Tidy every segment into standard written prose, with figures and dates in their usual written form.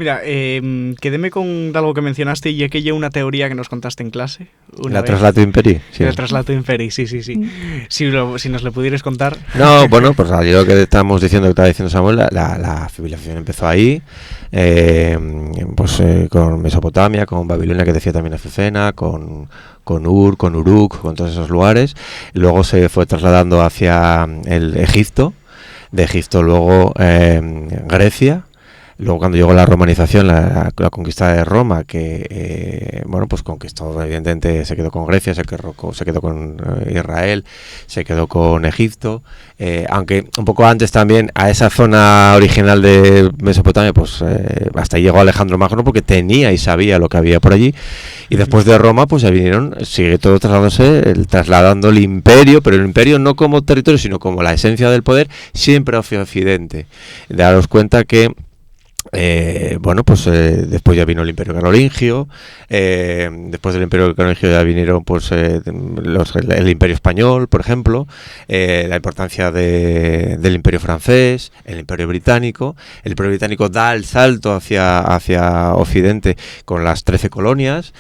Mira, quedéme con algo que mencionaste y aquella una teoría que nos contaste en clase. ¿La traslato imperi? Sí. El traslato imperi, sí. Si nos lo pudieras contar. No, bueno, pues yo lo que estábamos diciendo, que estaba diciendo Samuel, la civilización empezó ahí, con Mesopotamia, con Babilonia, que decía también Azucena, con Ur, con Uruk, con todos esos lugares. Luego se fue trasladando hacia el Egipto, de Egipto luego Grecia. Luego cuando llegó la romanización, la conquista de Roma, que pues conquistó, evidentemente se quedó con Grecia, se quedó con Israel, se quedó con Egipto, aunque un poco antes también a esa zona original de Mesopotamia, pues hasta ahí llegó Alejandro Magno porque tenía y sabía lo que había por allí, y después de Roma pues ya sigue todo trasladando el imperio, pero el imperio no como territorio, sino como la esencia del poder, siempre hacia Occidente. Daros cuenta que después ya vino el Imperio Carolingio, después del Imperio Carolingio ya vinieron el Imperio Español, por ejemplo, la importancia del Imperio Francés, el Imperio Británico. El Imperio Británico da el salto hacia Occidente con las 13 colonias,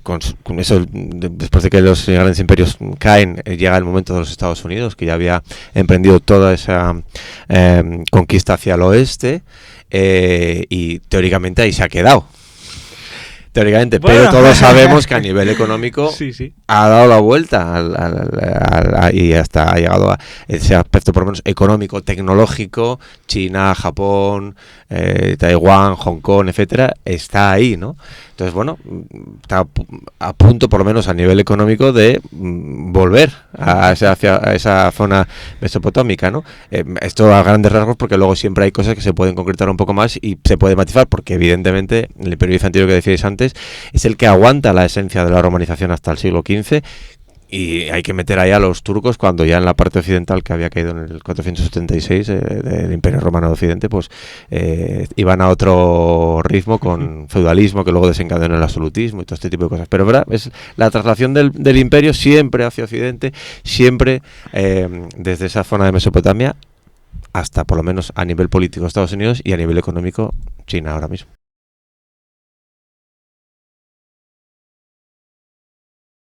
con eso, después de que los grandes imperios caen, llega el momento de los Estados Unidos, que ya había emprendido toda esa conquista hacia el oeste. Y teóricamente ahí se ha quedado. Teóricamente, bueno, pero todos sabemos que a nivel económico sí. Ha dado la vuelta y hasta ha llegado a ese aspecto, por lo menos económico, tecnológico. China, Japón, Taiwán, Hong Kong, etcétera, está ahí, ¿no? Entonces, bueno, está a punto, por lo menos a nivel económico, de volver hacia esa zona mesopotámica, ¿no? Esto a grandes rasgos, porque luego siempre hay cosas que se pueden concretar un poco más y se puede matizar, porque evidentemente el Imperio bizantino que decíais antes es el que aguanta la esencia de la romanización hasta el siglo XV. Y hay que meter ahí a los turcos cuando ya en la parte occidental, que había caído en el 476 del Imperio Romano de Occidente, pues iban a otro ritmo con feudalismo que luego desencadenó el absolutismo y todo este tipo de cosas. Pero verdad, es la traslación del imperio siempre hacia Occidente, siempre desde esa zona de Mesopotamia hasta, por lo menos a nivel político, Estados Unidos, y a nivel económico, China ahora mismo.